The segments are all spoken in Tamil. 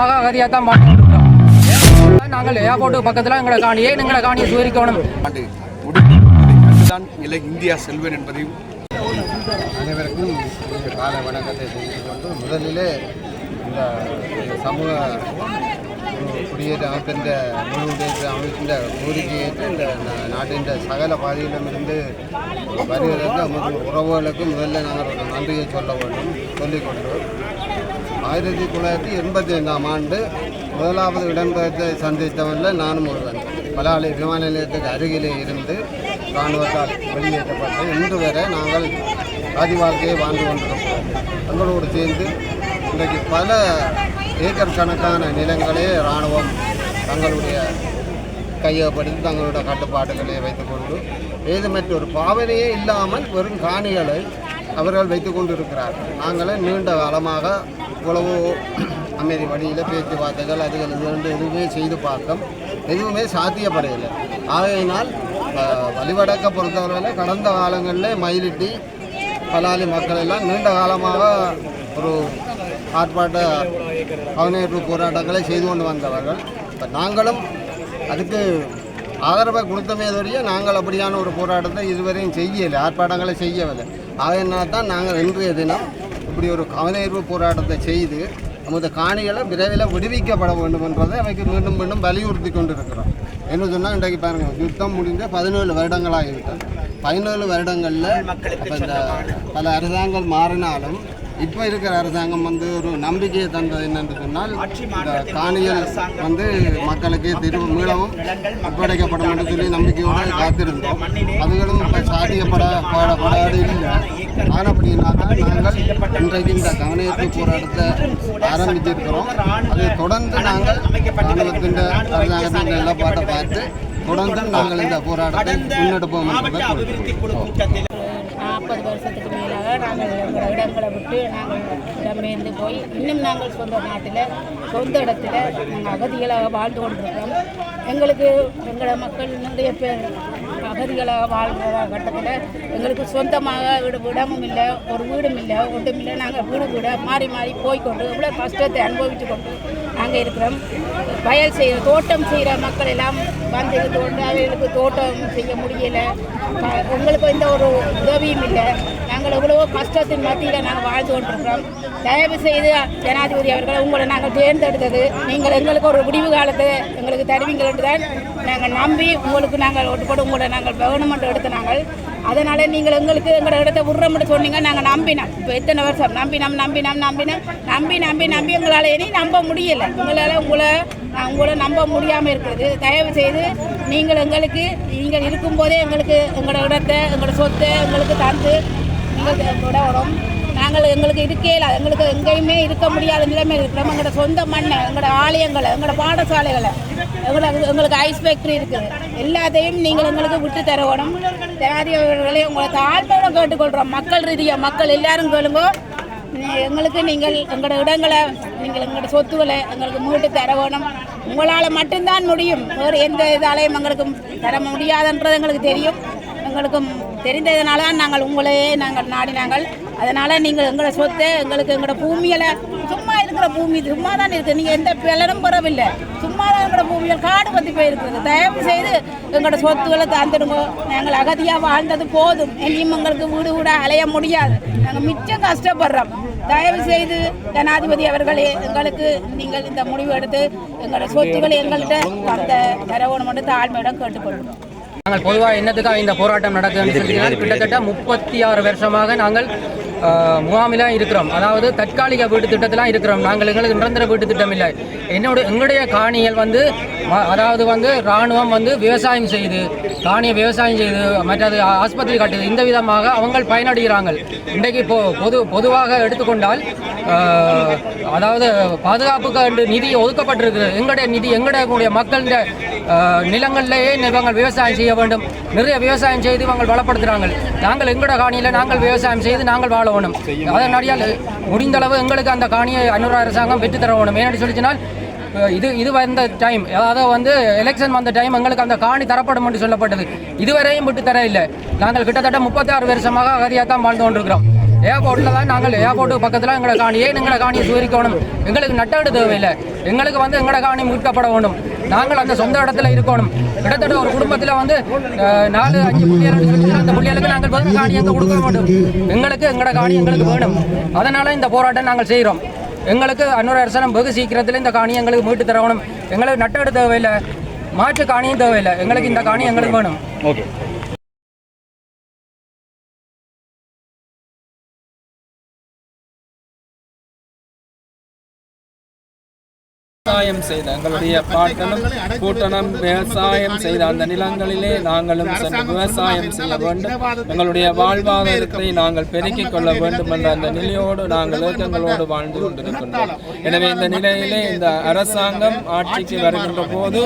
அகதியாக தான் வாழ்ந்துருக்கிறோம். நாங்கள் ஏர்போர்ட்டுக்கு பக்கத்தில் எங்களை காணியை எங்களை காணியை சுவரிக்கணும். தான் இந்தியா செல்வேன் என்பதையும் அனைவருக்கும் கால வணக்கத்தை தெரிவித்துக் கொண்டு முதலிலே இந்த சமூக குடியேற்ற அமைப்பின் முன்முடியேற்ற அமைப்பின் கோரிக்கையேற்று இந்த நாட்டின் சகல பாதையிலுமிருந்து வருவதற்கு உறவுகளுக்கு முதல்ல நாங்கள் ஒரு நன்றியை சொல்ல வேண்டும் சொல்லிக்கொண்டு 1985ஆம் ஆண்டு முதலாவது இடம்பெயர்த்தை சந்தித்தவரில் நானும் ஒருவன். பலாலி விமான நிலையத்துக்கு அருகிலே இருந்து இராணுவத்தால் வெளியேற்றப்பட்டு இன்று வரை நாங்கள் ஆதி வாழ்க்கையை வாழ்ந்து கொண்டிருக்கிறோம். எங்களோடு சேர்ந்து இன்றைக்கு பல ஏக்கர் கணக்கான நிலங்களே இராணுவம் தங்களுடைய கையப்படுத்தி தங்களுடைய கட்டுப்பாடுகளை வைத்துக்கொண்டு ஏதுமற்ற ஒரு பாவனையே இல்லாமல் வெறும் காணிகளை அவர்கள் வைத்து கொண்டிருக்கிறார்கள். நாங்களே நீண்ட காலமாக இவ்வளவோ அமைதி வழியில் பேச்சுவார்த்தைகள் அதுகள் எதுவுமே செய்து பார்த்தோம், எதுவுமே சாத்தியப்படையில்லை. ஆகையினால் வழிவடக்க பொறுத்தவரையில் கடந்த காலங்களில் மயிலிட்டி பலாலி மக்கள் எல்லாம் நீண்ட காலமாக ஒரு ஆர்ப்பாட்ட கவனஈர்ப்பு போராட்டங்களை செய்து கொண்டு வந்தவர்கள். இப்போ நாங்களும் அதுக்கு ஆதரவை கொடுத்தமேதொழிய நாங்கள் அப்படியான ஒரு போராட்டத்தை இதுவரையும் செய்யலை, ஆர்ப்பாட்டங்களை செய்யவில்லை. ஆகையினால் தான் நாங்கள் இன்றைய தினம் இப்படி ஒரு கவனஈர்ப்பு போராட்டத்தை செய்து நமது காணிகளை விரைவில் விடுவிக்கப்பட வேண்டும் என்றதை அவைக்கு மீண்டும் மீண்டும் வலியுறுத்தி கொண்டிருக்கிறோம். என்ன சொன்னால் இன்றைக்கு பாருங்கள், யுத்தம் முடிஞ்ச 17 வருடங்களாகிவிட்டது. 17 வருடங்களில் இப்போ இந்த பல அரசாங்கங்கள் மாறினாலும் இப்போ இருக்கிற அரசாங்கம் ஒரு நம்பிக்கையை தந்தது என்னென்று சொன்னால் இந்த காணிகள் மக்களுக்கு திரும்ப மீளவும் ஒப்படைக்கப்படும் என்று சொல்லி நம்பிக்கையோடு காத்திருந்தோம். அதுகளும் இப்போ சாதிக்கப்படாது இல்லை. ஆனால் அப்படின்னா தான் நாங்கள் இன்றைக்கு இந்த கவனஈர்ப்பு போராட்டத்தை ஆரம்பிச்சிருக்கிறோம். அதை தொடர்ந்து நாங்கள் இராணுவத்தின் அரசாங்கத்தின் நிலப்பாட்டை பார்த்து தொடர்ந்து நாங்கள் இந்த போராட்டத்தை முன்னெடுப்போம் என்பதை 40 வருஷத்துக்கு மேலாக நாங்கள் எங்களோட இடங்களை விட்டு நாங்கள் இடம்பெயர்ந்து போய் இன்னும் நாங்கள் சொந்த நாட்டில் சொந்த இடத்துல நாங்கள் அகதிகளாக வாழ்ந்து கொண்டிருக்கிறோம். எங்களுக்கு எங்களோட மக்கள் நிறைய பேர் அகதிகளாக வாழ்கிற கட்டத்தில் எங்களுக்கு சொந்தமாக இடமும் இல்லை, ஒரு வீடும் இல்லை, ஒன்றும் இல்லை. நாங்கள் வீடு மாறி மாறி போய்கொண்டு இவ்வளோ கஷ்டத்தை அனுபவித்து கொண்டு நாங்கள் இருக்கிறோம். வயல் செய்கிற தோட்டம் செய்கிற மக்கள் எல்லாம் வந்து கொண்டு அவர்களுக்கு தோட்டம் செய்ய முடியலை. எங்களுக்கு எந்த ஒரு உதவியும் இல்லை. நாங்கள் எவ்வளவோ கஷ்டத்தின் மத்தியில் நாங்கள் வாழ்ந்து கொண்டிருக்கிறோம். தயவு செய்து ஜனாதிபதி அவர்களை உங்களை நாங்கள் தேர்ந்தெடுத்தது நீங்கள் எங்களுக்கு ஒரு முடிவு காலத்தை எங்களுக்கு தருவீங்கள் என்று தான் நாங்கள் நம்பி உங்களுக்கு நாங்கள் ஒட்டுப்பட்டு உங்களை நாங்கள் கவர்மெண்ட் எடுத்து நாங்கள் அதனால் நீங்கள் எங்களுக்கு எங்களோட இடத்த விட்றோம்னு சொன்னீங்க. நாங்கள் நம்பினோம். இப்போ எத்தனை வருஷம் நம்பி எங்களால் இனி நம்ப முடியலை. உங்களால் உங்களை நம்ப முடியாமல் இருக்கிறது. தயவு செய்து நீங்கள் இருக்கும்போதே எங்களுக்கு எங்களோட இடத்தை எங்களோட சொத்தை எங்களுக்கு தந்து நீங்கள் விடணும். நாங்கள் எங்களுக்கு இருக்கையில் எங்களுக்கு எங்கேயுமே இருக்க முடியாத நிலைமை இருக்கிறோம். எங்களோட சொந்த மண்ணை, எங்களோட ஆலயங்களை, எங்களோட பாடசாலைகளை, எங்களுக்கு ஐஸ் ஃபேக்ட்ரி இருக்குது. எல்லாத்தையும் நீங்கள் எங்களுக்கு விட்டு தரணும். ஜனாதிபதிகளே உங்களை தாழ்மையோட கேட்டுக்கொள்கிறோம். மக்கள் ரீதியாக மக்கள் எல்லாரும் கேளுங்க. எங்களுக்கு நீங்கள் எங்களோட இடங்களை எங்களோட சொத்துக்களை எங்களுக்கு மீட்டு தர வேணும். உங்களால் மட்டும்தான் முடியும். வேறு எந்த இதாலையும் எங்களுக்கு தர முடியாதுன்றது எங்களுக்கு தெரியும். எங்களுக்கு தெரிந்ததுனால நாங்கள் உங்களையே நாடினாங்கள். அதனால் நீங்கள் எங்களோட சொத்தை எங்களோட பூமியில் சும்மா இருக்கிற பூமி சும்மா தான் இருக்குது. நீங்கள் எந்த பலனும் பெறவில்லை. சும்மா தான் எங்களோட பூமியில் காடு பற்றி போயிருக்குது. தயவு செய்து எங்களோட சொத்துக்களை தந்துடுங்க. நாங்கள் அகதியாக வாழ்ந்தது போதும். இனியும் எங்களுக்கு வீடு அலைய முடியாது. நாங்கள் மிச்சம் கஷ்டப்படுறோம். தயவு செய்து ஜனாதிபதி அவர்களே எங்களுக்கு நீங்கள் இந்த முடிவு எடுத்து எங்களோட சொத்துக்களை எங்கள்கிட்ட தரவணும் என்று தாழ்மையிடம் கேட்டுக்கொள்கிறோம். நாங்கள் பொதுவாக என்னத்துக்காக இந்த போராட்டம் நடக்குதுன்னு சொல்லிங்கன்னா கிட்டத்தட்ட 36 வருஷமாக நாங்கள் முகாமில் இருக்கிறோம். அதாவது தற்காலிக வீட்டு திட்டத்திலாம் இருக்கிறோம். எங்களுக்கு நிரந்தர வீட்டு திட்டம் இல்லை. எங்களுடைய காணிகள் அதாவது இராணுவம் விவசாயம் செய்து காணியை விவசாயம் செய்து மற்றது ஆஸ்பத்திரி கட்டுது. இந்த விதமாக அவங்க பயனடைகிறாங்க. இன்றைக்கு பொதுவாக எடுத்துக்கொண்டால் அதாவது பாதுகாப்புக்கு நிதி ஒதுக்கப்பட்டிருக்குது. எங்களுடைய நிதி எங்களுடைய மக்களுடைய நிலங்களிலேயே இவங்க விவசாயம் செய்ய வேண்டும். நிறைய விவசாயம் செய்து இவங்க வளப்படுத்துகிறாங்க. நாங்கள் எங்களோட காணியில் நாங்கள் விவசாயம் செய்து நாங்கள் வாழ வேணும். அதனால முடிந்தளவு எங்களுக்கு அந்த காணியை அன்னூறு அரசாங்கம் பெற்று தர வேணும். ஏன்னு சொல்லிச்சுனால் இது வந்த டைம், அதாவது எலெக்ஷன் வந்த டைம் எங்களுக்கு அந்த காணி தரப்படும் என்று சொல்லப்பட்டது. இதுவரையும் விட்டு தர இல்லை. நாங்கள் கிட்டத்தட்ட 36 வருஷமாக அகதியாக தான் வாழ்ந்து கொண்டிருக்கிறோம். ஏர்போர்ட்டில் தான் நாங்கள் ஏர்போர்ட்டுக்கு பக்கத்தில் எங்களை காணி ஏன் எங்களை காணியை சுவரிக்கணும், எங்களுக்கு நட்டாடு தேவையில்லை, எங்களுக்கு வந்து எங்களை காணி மீட்கப்பட வேண்டும், நாங்கள் அந்த சொந்த இடத்துல இருக்கணும். கிட்டத்தட்ட ஒரு குடும்பத்தில் வந்து 4-5 புள்ளிகள் அந்த புள்ளிகளுக்கு நாங்கள் வந்து காணி எங்கே கொடுக்க வேண்டும், எங்களுக்கு எங்களோட காணி எங்களுக்கு வேணும். அதனால் இந்த போராட்டம் நாங்கள் செய்கிறோம். எங்களுக்கு அன்னொரு அரசாங்கம் வெகு சீக்கிரத்தில் இந்த காணியை எங்களுக்கு மீட்டு தரணும். எங்களுக்கு நட்டாடு தேவையில்லை, மாற்று காணியும் தேவையில்லை, எங்களுக்கு இந்த காணி எங்களுக்கு வேணும். ஓகே. விவசாயம் செய்த எங்களுடைய பாட்டனும் கூட்டனும் விவசாயம் செய்த அந்த நிலங்களிலே நாங்களும் சென்று விவசாயம் செய்ய வேண்டும், எங்களுடைய வாழ்வாதாரத்தை நாங்கள் பெருக்கிக் கொள்ள வேண்டும் என்ற அந்த நிலையோடு நாங்கள் ஏக்கங்களோடு வாழ்ந்து கொண்டிருக்கின்றோம். எனவே இந்த நிலையிலே இந்த அரசாங்கம் ஆட்சிக்கு வருகின்ற போது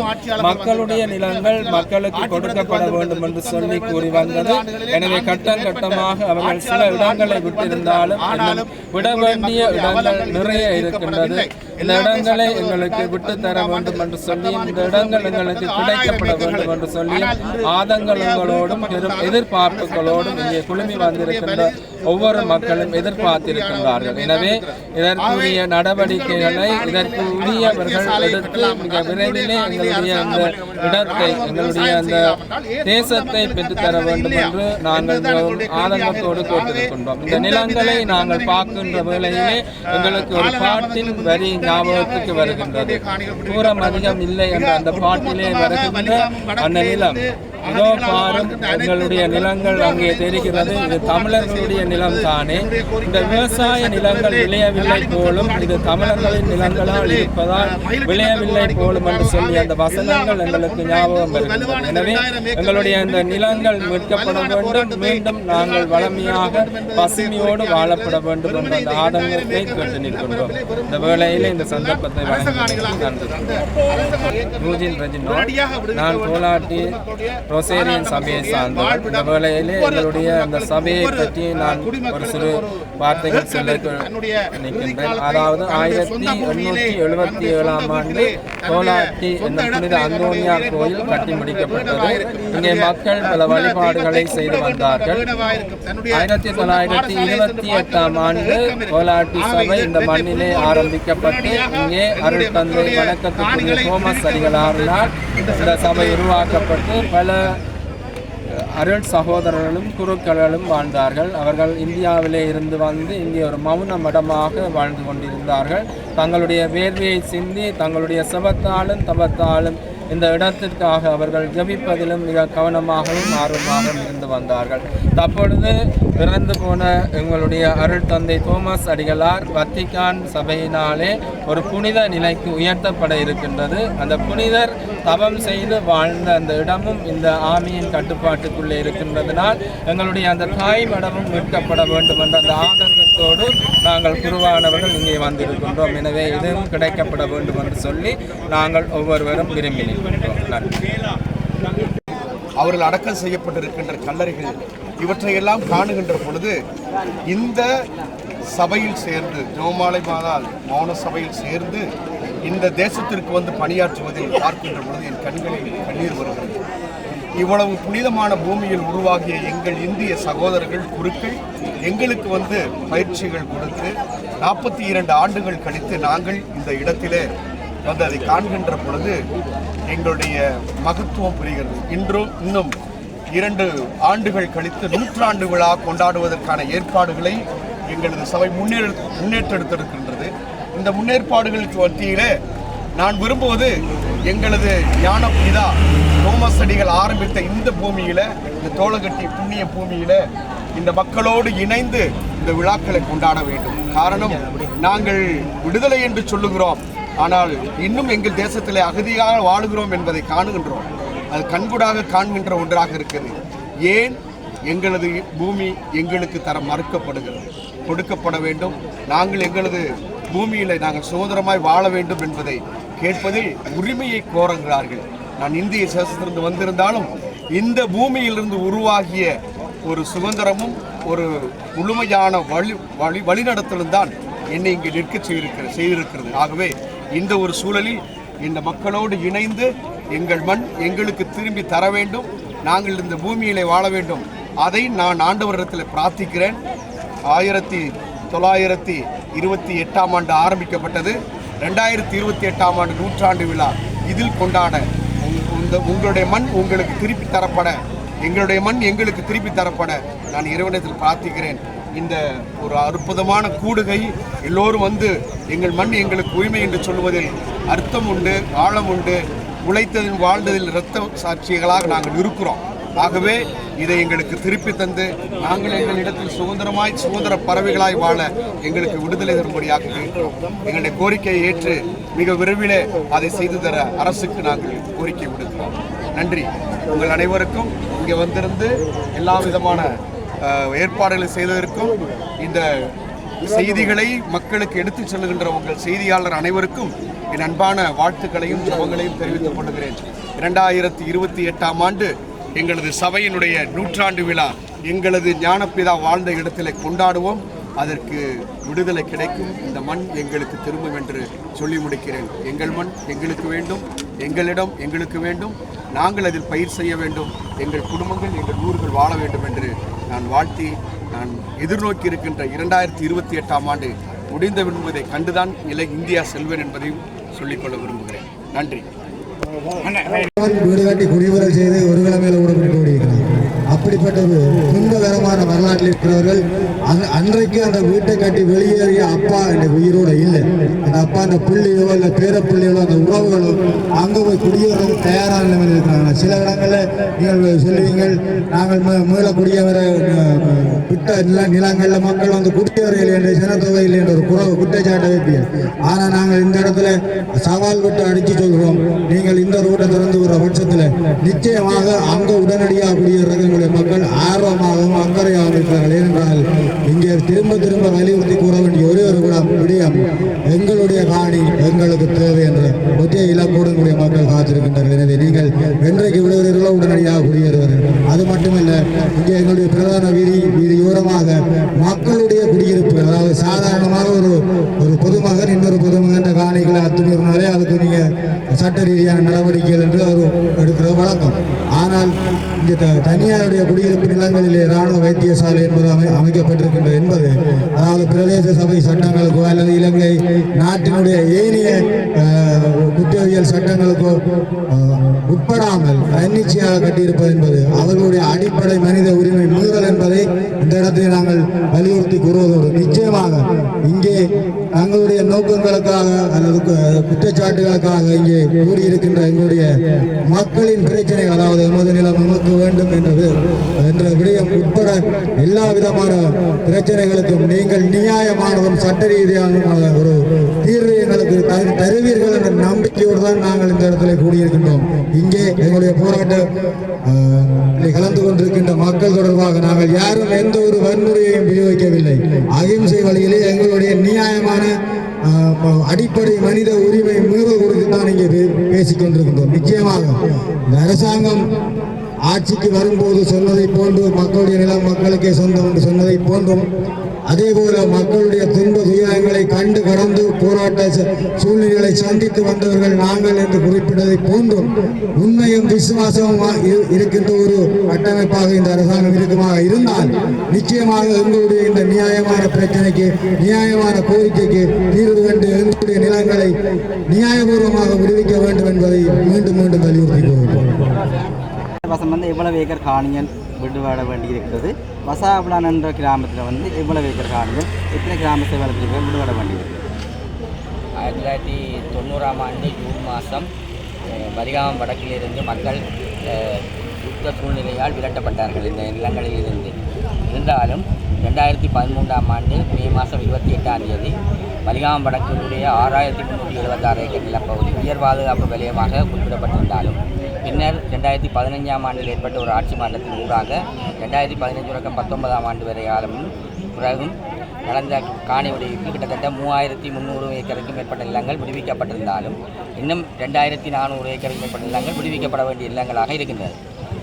மக்களுடைய நிலங்கள் மக்களுக்கு கொடுக்கப்பட வேண்டும் என்று சொல்லி கூறி வந்தது. எனவே கட்டம் கட்டமாக அவர்கள் சில இடங்களை விட்டிருந்தாலும் இன்னும் விட வேண்டிய இடங்கள் நிறைய இருக்கின்றது. இந்த இடங்களை எங்களுக்கு விட்டு தர வேண்டும் என்று சொல்லி, இந்த இடங்கள் எங்களுக்கு கிடைக்கப்பட வேண்டும் என்று சொல்லி ஆதங்கங்களோடும் பெரும் எதிர்பார்ப்புகளோடும் இங்கே குழுமி வந்திருக்கின்ற ஒவ்வொரு மக்களும் எதிர்பார்த்திருக்கின்றார்கள். எனவே இதற்குரிய நடவடிக்கைகளை இதற்கு உரியவர்கள் எடுத்து மிக விரைவிலே எங்களுடைய அந்த இடத்தை எங்களுடைய அந்த தேசத்தை பெற்றுத்தர வேண்டும் என்று நாங்கள் ஆதங்கத்தோடு கேட்டிருக்கின்றோம். இந்த நிலங்களை நாங்கள் பார்க்கின்ற வேளையிலே எங்களுக்கு ஒரு பாட்டின் வரி ஞாபகத்துக்கு வருகின்றது. தூரம் அதிகம் இல்லை என்ற அந்த பாட்டிலே வருகின்ற அந்த நிலம் இதோ பாரும், எங்களுடைய நிலங்கள் அங்கே தெரிகிறது. இது தமிழர்களுடைய நிலம் தானே. இந்த விவசாய நிலங்கள் விளையவில்லை போலும், இது தமிழர்களின் நிலங்களால் இருப்பதால் விளையவில்லை போலும் என்று சொல்லி அந்த வசனங்கள் எங்களுக்கு ஞாபகம் வருகின்றன. எனவே எங்களுடைய இந்த நிலங்கள் மீட்கப்பட வேண்டும், மீண்டும் நாங்கள் வளமையாக பசுமையோடு வாழப்பட வேண்டும் என்ற அந்த ஆதங்கத்தை கேட்டு நிற்கின்றோம். இந்த வேளையில் இந்த சந்தர்ப்பத்தை வழங்கியதற்கு நன்றி. ரூஜின் ரெஜினோ, நான் கோலாட்டி ரோசேரியன் சபையை சார்ந்தவர். இந்த வேளையிலே எங்களுடைய அந்த சபையை பற்றி நான் ஒரு சிறு வார்த்தைகள் சொல்ல நினைக்கின்றேன். அதாவது 1877ஆம் ஆண்டு கோலாட்டி என்னும் புனித அந்தோனியார் கோயில் கட்டி முடிக்கப்பட்டது. இங்கே மக்கள் பல வழிபாடுகளை செய்து வந்தார்கள். 1928ஆம் ஆண்டு கோலாட்டி சபை இந்த மண்ணிலே ஆரம்பிக்கப்பட்டு இங்கே அருள் தந்தை வணக்கத்துக்குரிய தோமஸ் அடிகளாரினால் இந்த சபை உருவாக்கப்பட்டு பல அருள் சகோதரர்களும் குருக்களும் வாழ்ந்தார்கள். அவர்கள் இந்தியாவிலே இருந்து வந்து இங்கே ஒரு மௌன மடமாக வாழ்ந்து கொண்டிருந்தார்கள். தங்களுடைய வேர்வையை சிந்தி தங்களுடைய செபத்தாலும் தபத்தாலும் இந்த இடத்திற்காக அவர்கள் ஜபிப்பதிலும் மிக கவனமாகவும் ஆர்வமாகவும் இருந்து வந்தார்கள். தற்பொழுது இறந்து போன எங்களுடைய அருள் தந்தை தோமஸ் அடிகளார் வத்திக்கான் சபையினாலே ஒரு புனித நிலைக்கு உயர்த்தப்பட இருக்கின்றது. அந்த புனிதர் தவம் செய்து வாழ்ந்த அந்த இடமும் இந்த ஆமியின் கட்டுப்பாட்டுக்குள்ளே இருக்கின்றதனால் எங்களுடைய அந்த தாய் மடமும் மீட்கப்பட வேண்டும் என்ற அந்த ஆதங்கத்தோடு நாங்கள் குருவானவர்கள் இங்கே வந்திருக்கின்றோம். எனவே இதுவும் கிடைக்கப்பட வேண்டும் என்று சொல்லி நாங்கள் ஒவ்வொருவரும் விரும்பினோம். நன்றி. அவர்கள் அடக்கம் செய்யப்பட்டிருக்கின்ற கல்லறைகள் இவற்றையெல்லாம் காணுகின்ற பொழுது இந்த சபையில் சேர்ந்து ஜெபமாலை மாதால் மௌன சபையில் சேர்ந்து இந்த தேசத்திற்கு வந்து பணியாற்றுவதில் பார்க்கின்ற பொழுது என் கண்களில் கண்ணீர் வருகிறது. இவ்வளவு புனிதமான பூமியில் உருவாகிய எங்கள் இந்திய சகோதரர்கள் குருக்கள் எங்களுக்கு வந்து பயிற்சிகள் கொடுத்து 42 ஆண்டுகள் கழித்து நாங்கள் இந்த இடத்திலே வந்து அதை காண்கின்ற பொழுது எங்களுடைய மகத்துவம் புரிகிறது. இன்னும் 2 ஆண்டுகள் கழித்து 100 விழா கொண்டாடுவதற்கான ஏற்பாடுகளை எங்களது சபை முன்னேற்றெடுத்திருக்கின்றது. இந்த முன்னேற்பாடுகளுக்கு மத்தியிலே நான் விரும்புவது எங்களது ஞான பிதா தோமஸ் அடிகள் ஆரம்பித்த இந்த பூமியில, இந்த தோளகட்டி புண்ணிய பூமியில இந்த மக்களோடு இணைந்து இந்த விழாக்களை கொண்டாட வேண்டும். காரணம், நாங்கள் விடுதலை என்று சொல்லுகிறோம், ஆனால் இன்னும் எங்கள் தேசத்திலே அகதியாக வாழுகிறோம் என்பதை காணுகின்றோம். அது கண்கூடாக காண்கின்ற ஒன்றாக இருக்கிறது. ஏன் எங்களது பூமி எங்களுக்கு தர மறுக்கப்படுகிறது? கொடுக்கப்பட வேண்டும். நாங்கள் எங்களது பூமியில் நாங்கள் சுதந்திரமாய் வாழ வேண்டும் என்பதை கேட்பதில் உரிமையை கோருகிறார்கள். நான் இந்திய தேசத்திலிருந்து வந்திருந்தாலும் இந்த பூமியிலிருந்து உருவாகிய ஒரு சுதந்திரமும் ஒரு முழுமையான வழிநடத்தலும் தான் என்னை இங்கே நிற்க செய்திருக்கிறது. ஆகவே இந்த ஒரு சூழலில் இந்த மக்களோடு இணைந்து எங்கள் மண் எங்களுக்கு திரும்பி தர வேண்டும், நாங்கள் இந்த பூமியிலே வாழ வேண்டும். அதை நான் ஆண்டவரிடத்தில் பிரார்த்திக்கிறேன். 1928ஆம் ஆண்டு ஆரம்பிக்கப்பட்டது. 2028ஆம் ஆண்டு நூற்றாண்டு விழா இதில் கொண்டாட உங்களுடைய மண் உங்களுக்கு திருப்பி தரப்பட, எங்களுடைய மண் எங்களுக்கு திருப்பி தரப்பட நான் இறைவனிடத்தில் பிரார்த்திக்கிறேன். இந்த ஒரு அற்புதமான கூடுகை எல்லோரும் வந்து எங்கள் மண் எங்களுக்கு உரிமை என்று சொல்வதில் அர்த்தம் உண்டு, ஆழம் உண்டு. உழைத்ததில் வாழ்ந்ததில் இரத்த சாட்சிகளாக நாங்கள் இருக்கிறோம். ஆகவே இதை எங்களுக்கு திருப்பி தந்து நாங்கள் எங்களிடத்தில் சுதந்திர பறவைகளாய் வாழ எங்களுக்கு விடுதலை தரும்படியாக கேட்கிறோம். எங்களுடைய கோரிக்கையை ஏற்று மிக விரைவிலே அதை செய்து தர அரசுக்கு நாங்கள் கோரிக்கை விடுக்கிறோம். நன்றி. உங்கள் அனைவருக்கும் இங்கே வந்திருந்து எல்லா விதமான ஏற்பாடுகளை செய்ததற்கும் இந்த செய்திகளை மக்களுக்கு எடுத்துச் செல்கின்ற உங்கள் செய்தியாளர் அனைவருக்கும் என் அன்பான வாழ்த்துக்களையும் ஜெபங்களையும் தெரிவித்துக் கொள்கிறேன். 2028ஆம் ஆண்டு எங்களது சபையினுடைய நூற்றாண்டு விழா எங்களது ஞானப்பிதா வாழ்ந்த இடத்திலே கொண்டாடுவோம். அதற்கு விடுதலை கிடைக்கும். இந்த மண் எங்களுக்கு திரும்பும் என்று சொல்லி முடிக்கிறேன். எங்கள் மண் எங்களுக்கு வேண்டும், எங்களிடம் எங்களுக்கு வேண்டும், நாங்கள் அதில் பயிர் செய்ய வேண்டும், எங்கள் குடும்பங்கள் எங்கள் ஊர்கள் வாழ வேண்டும் என்று நான் வாழ்த்தி, நான் எதிர்நோக்கி இருக்கின்ற 2028ஆம் ஆண்டு முடிந்து விடுவதை கண்டுதான் இந்தியா செல்வேன் என்பதையும் சொல்லிக்கொள்ள விரும்புகிறேன். நன்றி. வீடு கட்டி குடிவரல் செய்து ஒரு கிழமையில ஊடப்பட்டு ஓடிக்கிறார். அப்படிப்பட்ட ஒரு துன்பகரமான வரலாற்றில் இருக்கிறவர்கள் அன்றைக்கு அந்த வீட்டை கட்டி வெளியேறிய அப்பா இந்த உயிரோட இல்லை. அந்த அப்பா அந்த பிள்ளையோ இல்லை பேர பிள்ளைகளோ அந்த உறவுகளோ அங்கே போய் குடியேறது தயாரான நிலைமையில் இருக்கிறாங்க. சில இடங்களில் நீங்கள் சொல்லுவீங்கள், நாங்கள் மீள குடியேற விட்ட நிலங்களில் மக்கள் வந்து குடியேறையில் என்ற ஜனத்தொகையில் என்ற ஒரு குற்றச்சாட்டை வைப்பீர்கள். ஆனால் நாங்கள் இந்த இடத்துல சவால் விட்டு அடித்து சொல்கிறோம், நீங்கள் இந்த ரூட்டை திறந்து விடுற பட்சத்தில் நிச்சயமாக அங்கே உடனடியாக குடியேறது எங்களுடைய மக்கள் ஆர்வமாகவும் அக்கறையாகவும் இருக்கிறார்கள். ஏனென்றால் இங்கே திரும்ப திரும்ப வலியுறுத்தி கூற வேண்டிய ஒரே ஒரு விடயம், எங்களுடைய காணி எங்களுக்கு தேவை என்ற ஒற்றை இலக்கோடு எங்களுடைய மக்கள் காத்திருக்கின்றார்கள். எனவே நீங்கள் என்றைக்கு விடுகிறீர்களோ உடனடியாக குடியேறுவார்கள். அது மட்டுமல்ல, இங்கே எங்களுடைய பிரதான வீதியோரமாக மக்களுடைய குடியிருப்பு, அதாவது சாதாரணமாக ஒரு பொதுமகன் இன்னொரு பொதுமகன் காணிகளை அத்துமீறினாலே அதுக்கு நீங்கள் சட்ட ரீதியான நடவடிக்கைகள் என்று அவர் எடுக்கிற வழக்கம். ஆனால் இங்கே தனியாருடைய குடியிருப்பு நிலங்களிலே இராணுவ வைத்தியசாலை என்பது அமைக்கப்பட்டிருக்கின்றது என்பது, அதாவது பிரதேச சபை சட்டங்களுக்கோ அல்லது இலங்கை நாட்டினுடைய ஏனைய குற்றவியல் சட்டங்களுக்கோ உட்படாமல் தன்னிச்சையாக கட்டியிருப்பது என்பது அவர்களுடைய அடிப்படை மனித உரிமை மீறல் என்பதை இந்த இடத்தில் நாங்கள் வலியுறுத்தி கூறுவதோடு, நிச்சயமாக இங்கே தங்களுடைய நோக்கங்களுக்காக அல்லது குற்றச்சாட்டுகளுக்காக இங்கே கூடியிருக்கின்ற எங்களுடைய மக்களின் பிரச்சனைகள், அதாவது எமது நிலம் நமக்கு வேண்டும் என்ற விடயம் உட்பட எல்லா விதமான பிரச்சனைகளுக்கும் நீங்கள் நியாயமானதும் சட்ட ரீதியான ஒரு தீர்வு எங்களுக்கு தருவீர்கள் என்ற நம்பிக்கையோடு தான் நாங்கள் இந்த இடத்துல கூடியிருக்கின்றோம். இங்கே எங்களுடைய போராட்டம் கலந்து கொண்டிருக்கின்ற மக்கள் தொடர்பாக நாங்கள் யாரும் எந்த ஒரு வன்முறையையும் பிரயோகிக்கவில்லை. அகிம்சை வழியிலே எங்களுடைய நியாயமான அடிப்படை மனித உரிமை மீறல் குறித்து தான் இங்கே பேசிக் கொண்டிருக்கின்றோம். நிச்சயமாக இந்த அரசாங்கம் ஆட்சிக்கு வரும்போது சொன்னதை போன்று மக்களுடைய நிலம் மக்களுக்கே சொந்தம் என்று சொன்னதை போன்றும், அதே போல மக்களுடைய துன்ப துயரங்களை கண்டு கடந்து போராட்ட சூழ்நிலைகளை சந்தித்து வந்தவர்கள் நாங்கள் என்று குறிப்பிட்டதை போன்றும் உண்மையும் விசுவாசமும் இருக்கின்ற ஒரு கட்டமைப்பாக இந்த அரசாங்கம் இருக்குமாக இருந்தால் நிச்சயமாக எங்களுடைய இந்த நியாயமான பிரச்சனைக்கு, நியாயமான கோரிக்கைக்கு தீர்வு கண்டு எங்களுடைய நிலங்களை நியாயபூர்வமாக விடுவிக்க வேண்டும் என்பதை மீண்டும் மீண்டும் வலியுறுத்தி கொள்கிறோம். வசம் வந்து எவ்வளவு ஏக்கர் காணிகள் விடுபட வேண்டியிருக்கிறது. வசாபுலான் என்ற கிராமத்தில் வந்து எவ்வளவு ஏக்கர் காணிகள், எத்தனை கிராம சேவலத்திற்கு விடுபட வேண்டியிருக்கிறது? 1990ஆம் ஆண்டு ஜூன் மாதம் பரிகாமம் வடக்கிலிருந்து மக்கள் யுத்த சூழ்நிலையால் விரட்டப்பட்டார்கள் இந்த நிலங்களில் இருந்து. இருந்தாலும் 2013ஆம் ஆண்டு மே மாதம் 28ஆம் தேதி பலிகாமம் வடக்கினுடைய 6376 ஏக்கர் நிலப்பகுதி உயர் பாதுகாப்பு வலயமாக குறிப்பிடப்பட்டிருந்தாலும் பின்னர் 2015ஆம் ஆண்டில் ஏற்பட்ட ஒரு ஆட்சி மாற்றத்தின் ஊடாக 2015 தொடக்கம் 19ஆம் ஆண்டு வரை காலமும் பிறகும் நடந்த காணி விடுவிப்பு கிட்டத்தட்ட 3300 ஏக்கருக்கு மேற்பட்ட நிலங்கள் விடுவிக்கப்பட்டிருந்தாலும் இன்னும் 2400 ஏக்கருக்கு மேற்பட்ட நிலங்கள் விடுவிக்கப்பட வேண்டிய நிலங்களாக இருக்கின்றது.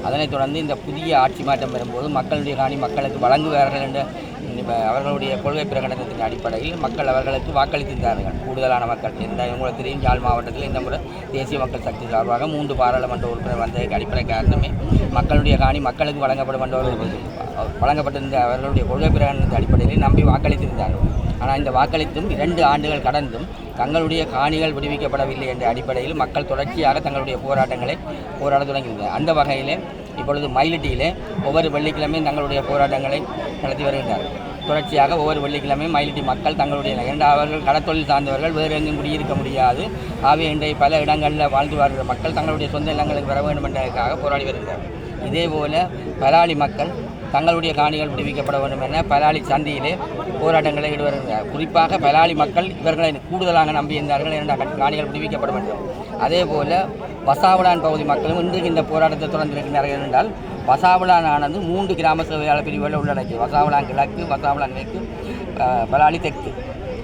அதனைத் தொடர்ந்து இந்த புதிய ஆட்சி மாற்றம் வரும்போது மக்களுடைய காணி மக்களுக்கு வழங்குவார்கள் என்ற அவர்களுடைய கொள்கை பிரகடனத்தின் அடிப்படையில் மக்கள் அவர்களுக்கு வாக்களித்திருந்தார்கள். கூடுதலான மக்கள் உங்களுக்கு தெரியும், யாழ் மாவட்டத்தில் இந்த முறை தேசிய மக்கள் சக்தி சார்பாக 3 பாராளுமன்ற உறுப்பினர் வந்ததற்கு அடிப்படை காரணமே மக்களுடைய காணி மக்களுக்கு வழங்கப்பட்டிருந்த அவர்களுடைய கொள்கை பிரகடனத்தின் அடிப்படையில் நம்பி வாக்களித்திருந்தார்கள். ஆனால் இந்த வாக்களித்தும் 2 ஆண்டுகள் கடந்தும் தங்களுடைய காணிகள் விடுவிக்கப்படவில்லை என்ற அடிப்படையில் மக்கள் தொடர்ச்சியாக தங்களுடைய போராட தொடங்கியிருந்தனர். அந்த வகையிலே இப்பொழுது மயிலிட்டியிலே ஒவ்வொரு வெள்ளிக்கிழமையும் தங்களுடைய போராட்டங்களை நடத்தி வருகின்றார்கள். தொடர்ச்சியாக ஒவ்வொரு வெள்ளிக்கிழமையும் மயிலிட்டி மக்கள் தங்களுடைய அவர்கள் கடத்தொழில் சார்ந்தவர்கள் வேறு எங்கும் குடியிருக்க முடியாது. ஆகவே இன்றைய பல இடங்களில் வாழ்ந்து வருகிற மக்கள் தங்களுடைய சொந்த இல்லங்களுக்கு வர வேண்டும் என்பதற்காக போராடி வருகின்றார்கள். இதேபோல பலாலி மக்கள் தங்களுடைய காணிகள் விடுவிக்கப்பட வேண்டும் என பலாலி சந்தியிலே போராட்டங்களை ஈடுபடுகிறார். குறிப்பாக பலாலி மக்கள் இவர்களை கூடுதலாக நம்பியிருந்தார்கள் என்ற காணிகள் விடுவிக்கப்பட வேண்டும். அதேபோல வசாவளான் பகுதி மக்களும் இன்றைக்கு இந்த போராட்டத்தை தொடர்ந்திருக்கிறார்கள் என்றால் வசாவளான் ஆனது 3 கிராம சேவையாளர் பிரிவுகளை உள்ளடக்கிய வசாவளான் கிழக்கு, வசாவளான் மேற்கு, பலாலி தெற்கு,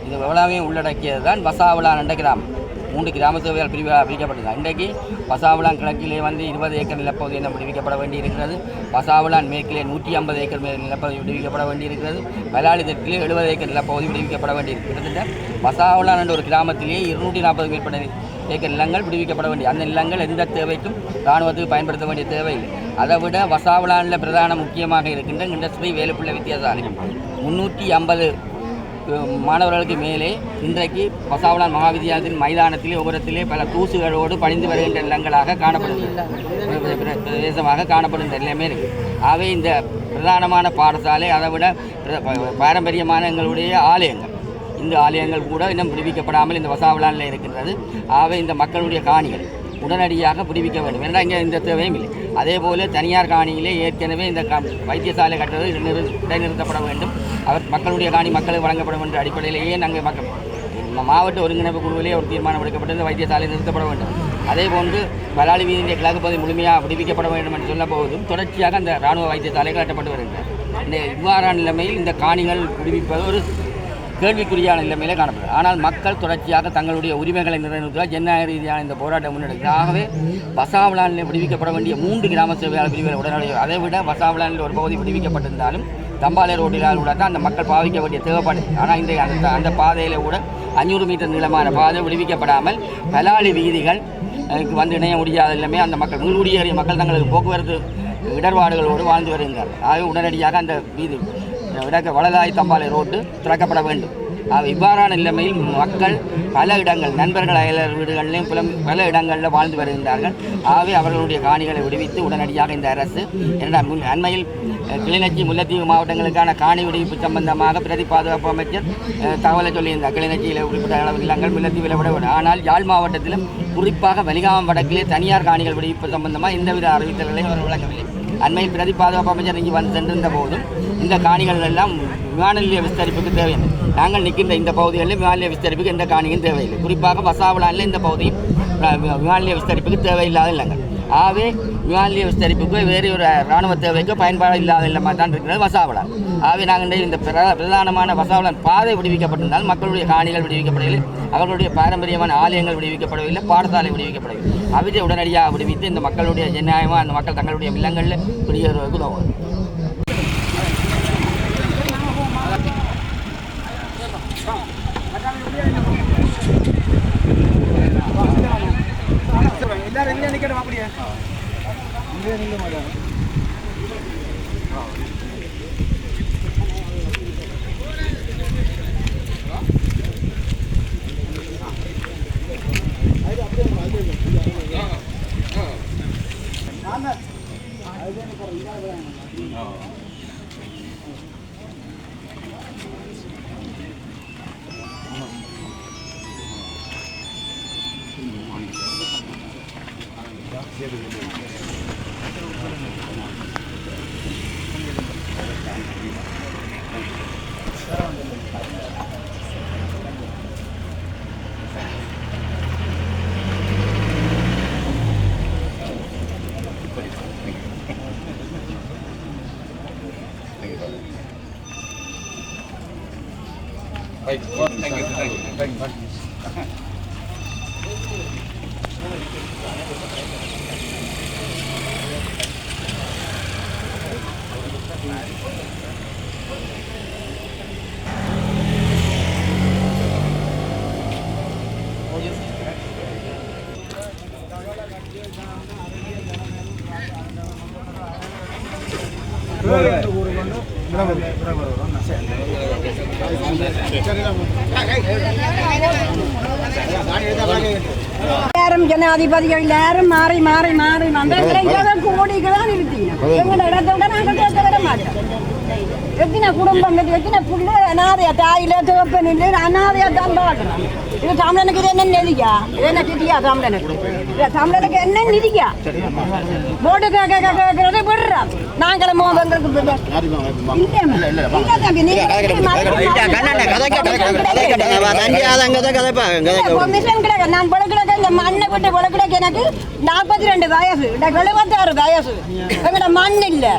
இது எவ்வளவே உள்ளடக்கியது தான் வசாவளான் என்ற கிராமம். 3 கிராம சேவையாளர் பிரிவாக பிரிக்கப்பட்டது. இன்றைக்கு வசாவளான் கிழக்கிலே 20 ஏக்கர் நிலப்பகுதி என்ன விடுவிக்கப்பட வேண்டியிருக்கிறது. வசாவளான் மேற்கிலே 150 ஏக்கர் நிலப்பகுதி விடுவிக்கப்பட வேண்டியிருக்கிறது. பலாலி தெற்கிலே 70 ஏக்கர் நிலப்பகுதி விடுவிக்கப்பட வேண்டியிருக்கிறது. கிட்டத்தட்ட வசாவளான் என்ற ஒரு கிராமத்திலேயே 240 மேற்பட்ட ஏக்கர் நிலங்கள் விடுவிக்கப்பட வேண்டிய அந்த நிலங்கள் எந்த தேவைக்கும் இராணுவத்துக்கு பயன்படுத்த வேண்டிய தேவையில்லை. அதை விட வசாவளானில் பிரதான முக்கியமாக இருக்கின்ற இண்டஸ்ட்ரி வேலுப்பிள்ளை வித்தியாசாலை 350 மாணவர்களுக்கு மேலே இன்றைக்கு வசாவளான் மகாவித்தியாலயத்தின் மைதானத்திலே உபரத்திலே பல தூசுகளோடு பணிந்து வருகின்ற நிலங்களாக பிரதேசமாக காணப்படுகின்ற நிலையமே இருக்குது. ஆகவே இந்த பிரதானமான பாடசாலை, அதை விட பாரம்பரியமான எங்களுடைய ஆலயங்கள், இந்த ஆலயங்கள் கூட இன்னும் விடுவிக்கப்படாமல் இந்த வசாவளானில் இருக்கின்றது. ஆகவே இந்த மக்களுடைய காணிகள் உடனடியாக விடுவிக்க வேண்டும். ஏன்னா இங்கே இந்த தேவையும் இல்லை. அதே போல் தனியார் காணியிலே ஏற்கனவே இந்த வைத்தியசாலை கட்டுறது இடைநிறுத்தப்பட வேண்டும். மக்களுடைய காணி மக்களுக்கு வழங்கப்பட என்ற அடிப்படையிலேயே நாங்கள் மாவட்ட ஒருங்கிணைப்பு குழுவிலே ஒரு தீர்மானம் எடுக்கப்பட்டு வைத்தியசாலை நிறுத்தப்பட வேண்டும். அதே போன்று பலாலி வீதியிலே கிழக்கு பகுதி முழுமையாக விடுவிக்கப்பட வேண்டும் என்று சொல்ல போவதும் தொடர்ச்சியாக அந்த இராணுவ வைத்தியசாலைகள் கட்டப்பட்டு வருகின்றன. இந்த இவ்வாறான நிலைமையில் இந்த காணிகள் விடுவிப்பது ஒரு கேள்விக்குறியான நிலைமையிலே காணப்படுகிறது. ஆனால் மக்கள் தொடர்ச்சியாக தங்களுடைய உரிமைகளை நிறைவேற்ற ஜனநாயக ரீதியான இந்த போராட்டம் முன்னெடுக்கிறது. ஆகவே வசாவளானில் விடுவிக்கப்பட வேண்டிய 3 கிராம சேவையாளர் பிரிவுகள் உடனடியாக, அதை விட வசாவளானில் ஒரு பகுதி விடுவிக்கப்பட்டிருந்தாலும் தம்பாலை ரோட்டிலால் கூட தான் அந்த மக்கள் பாவிக்க வேண்டிய தேவைப்படுது. ஆனால் இந்த அந்த பாதையில் கூட 500 மீட்டர் நீளமான பாதை விடுவிக்கப்படாமல் பலாலி வீதிகள் வந்து இணைய முடியாத நிலைமை அந்த மக்கள் மீள்குடியேறிய மக்கள் தங்களுக்கு போக்குவரத்து இடர்பாடுகளோடு வாழ்ந்து வருகின்றனர். ஆகவே உடனடியாக அந்த வீதி வளதாய் தம்பாலை ரோட்டு திறக்கப்பட வேண்டும். இவ்வாறான நிலைமையில் மக்கள் பல இடங்கள் நண்பர்கள் அயலர் வீடுகளிலும் பல இடங்களில் வாழ்ந்து வருகின்றார்கள். ஆகவே அவர்களுடைய காணிகளை விடுவித்து உடனடியாக இந்த அரசு அண்மையில் கிளிநொச்சி, முல்லைத்தீவு மாவட்டங்களுக்கான காணி விடுவிப்பு சம்பந்தமாக பிரதி பாதுகாப்பு அமைச்சர் தகவலை சொல்லியிருந்தார். கிளிநொச்சியில் குறிப்பிட்ட அளவு நிலங்கள் முல்லைத்தீவில் விட வேண்டும். ஆனால் யாழ் மாவட்டத்திலும் குறிப்பாக வலிகாமம் வடக்கிலே தனியார் காணிகள் விடுவிப்பு சம்பந்தமாக எந்தவித அறிவித்தல்களையும் அவர் வழங்கவில்லை. அண்மையில் பிரதி பாதுகாப்பு அமைச்சர் இங்கே வந்து சென்றிருந்த போதும் இந்த காணிகள் எல்லாம் விமான நிலைய விஸ்தரிப்புக்கு தேவையில்லை. நாங்கள் நிற்கின்ற இந்த பகுதிகளில் விமான நிலைய விஸ்தரிப்புக்கு எந்த காணியும் தேவையில்லை. குறிப்பாக வசாவளானில் இந்த பகுதியும் விமான நிலைய விஸ்தரிப்புக்கு தேவையில்லாத இல்லங்கள். ஆகவே விமான நிலைய விஸ்தரிப்புக்கு வேறு ஒரு இராணுவ தேவைக்கு பயன்பாடு இல்லாத இல்லமாக தான் இருக்கிறது வசாவளான். ஆகவே நாங்கள் இந்த பிரதானமான வசாவளான் பாதை விடுவிக்கப்பட்டிருந்தால் மக்களுடைய காணிகள் விடுவிக்கப்படவில்லை, அவர்களுடைய பாரம்பரியமான ஆலயங்கள் விடுவிக்கப்படவில்லை, பாடசாலை விடுவிக்கப்படவில்லை. அவற்றை உடனடியாக விடுவித்து இந்த மக்களுடைய ஜனநாயகமாக அந்த மக்கள் தங்களுடைய இல்லங்களில் குடியேறுவதற்கு உதவும். எல்லாரும் ஜனாதிபதிகள் எல்லாரும் மாறி மாறி மாறி வந்து கோடிக்கெல்லாம் நிறுத்தினோம். எங்களோட இடத்தோட நாங்கள் கேட்க வர மாட்டோம். எத்தனை குடும்பங்கள் எத்தனை புள்ள அனாதையா தாயில தோப்பன் இல்லை அனாதையா தான் பாடுறோம். இது தமிழனுக்கு இது என்ன நிதியா? இது என்ன நிதியா தமிழனுக்கு? தமிழனுக்கு என்ன நிதியா? போட்டு கேட்கறது விடுறோம். நாங்களும் எங்களுக்கு நான் பழக்கிடக்க இந்த மண்ணை விட்டு பழக்கிடக்க எனக்கு 42 வயசு 76 வயசு. எங்களோட மண் இல்லை.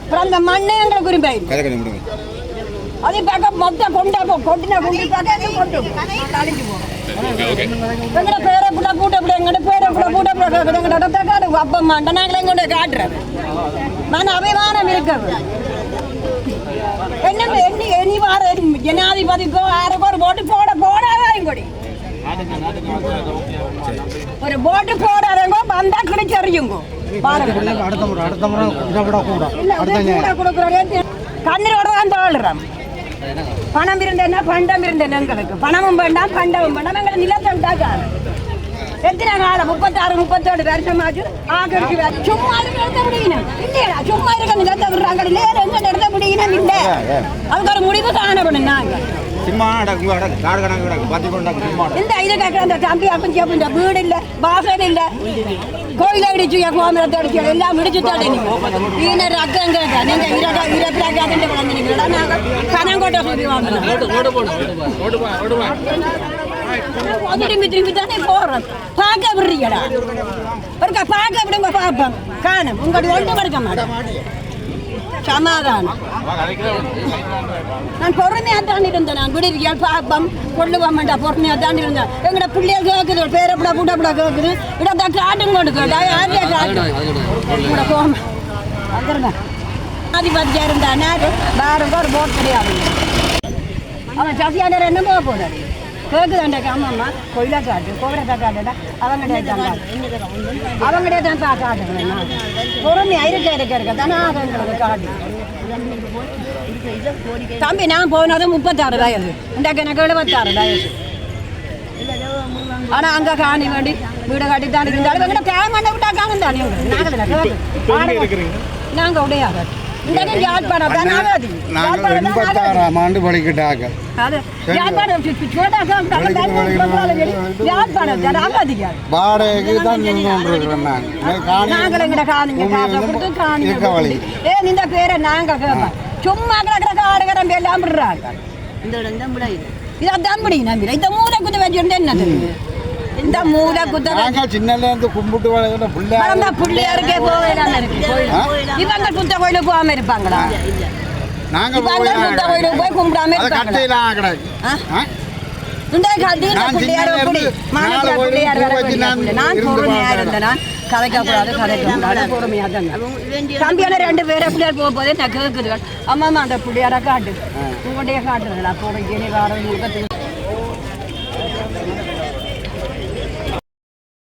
அப்புறம் அந்த மண்ணே எங்களுக்கு உரிமை. அதை பார்க்க மொத்தம் கொட்டினா கொண்டு பார்க்க கொண்டு அழிஞ்சு போகும். எங்களோட பேரை புள்ள பூட்ட எங்களோட பேரை புள்ள பூட்ட எங்களோட இடத்த காடு அப்பம்மாண்ட நாங்களே எங்களோட காட்டுறோம். நான் அபிமானம் இருக்கிறது. என்ன எண்ணி வார ஜனாதிபதிக்கோ யாருக்கோ ஒரு போட்டு போடாதான் கொடி ஒரு போட்டு போடாதவங்க வந்தா கிடைச்சறியுங்க. கண்ணீரோட தான் தாழ்றோம். பணம் இருந்தேன்னா பண்டம் இருந்தேன். எங்களுக்கு பணமும் வேண்டாம் பண்டமும் வேண்டாம். எங்களை நிலத்தை விட்டாக்காது. எத்தனை காலம் 36-37 வருஷமாச்சு ஆக்கிரமிச்சு சும்மா இருக்க முடியணும் இல்லையா? சும்மா இருக்க நிலத்தை விடுறாங்க இல்லையா? எங்க நிறுத்த முடியணும் இல்லை. அதுக்கு ஒரு முடிவு காணப்படும். நாங்கள் இந்த இது கேட்குற அந்த தம்பி அப்படி அப்படின்ற வீடு இல்லை, வாசல் இல்லை, கோயிலை இடிச்சு கோமரத்தை அடிச்சு எல்லாம் இடிச்சு தள்ளினீங்க. ஈனர் அக்கம் கேட்க நீங்கள் இறப்பிலாக்காதுன்ற குழந்தைங்களா? நாங்கள் பனங்கோட்டை சொல்லி வாங்கணும். திரும்பி திரும்பி தானே போறோம். பார்க்க விடுறீங்களா? ஒருக்கா பார்க்க விடுங்க பார்ப்போம். காணும் உங்களுடைய ஒன்று இருக்க மாட்டோம். சமாதானம். நான் பொறுமையாக தான் இருந்தேன். நான் விடுவியல் பார்ப்போம் கொள்ளுவோம்டா பொறுமையாக தான் இருந்தேன். எங்களோட பிள்ளைகள் கேட்குது, பேரப்படா பூட்டப்படா கேட்குது. இடத்த காட்டுன்னு கொண்டு கேட்டா யாரையா காட்டு கூட போகும். வந்துருங்க ஆதிபதியாக இருந்தா நேரு வேறு ஒரு போட் கிடையாது. அவன் சசியாண்டர் என்ன போக போடாது கேட்குதாண்டாக்கா? அம்மா கோயிலா காட்டு கோவிலத்தை காட்டுடா அவங்கடைய தான் அவங்கடைய தான் காட்டுறேன். பொறுமையாக இருக்க தானே எங்களுக்கு காட்டு. தம்பி நான் போனது 36 வயசு. இந்த எனக்கு 76 வயசு. ஆனால் அங்கே காணி வேண்டி வீடு கட்டி தான் இருந்தாலும் எங்கிட்ட தேமண்ணை விட்டா காணும் தானே. நாங்கள் உடையாக ஆண்டு படிக்கிட்டாங்க. வாடகைக்கு தான் இந்த பேரை நாங்க கேட்போம். சும்மா கிடக்கிற காடு கிடம்பி எல்லாம் விடுறாங்க. இதான் முடியும். இந்த மூளை குத்து வச்சுட்டு என்ன தெரியுது? இந்த மூளை குத்த சின்னல இருந்து கும்பிட்டு பிள்ளையாருக்கே போகலாம் இருக்கு. இவங்க குத்த கோயிலுக்கு போகாம இருப்பாங்களா? நாங்க குத்த கோயிலுக்கு போய் கும்பிடாம இருப்பாங்களா? நான் பொறுமையா இருந்தேன். நான் கதைக்கக்கூடாது கதைக்கக்கூடாது பொறுமையா தான். தம்பியான 2 பேரை பிள்ளையார் போக போதே நான் கேட்குது. அம்மா அந்த பிள்ளையார காட்டு உங்களுடைய காட்டுறீங்களா? போகிறீங்க வாரம்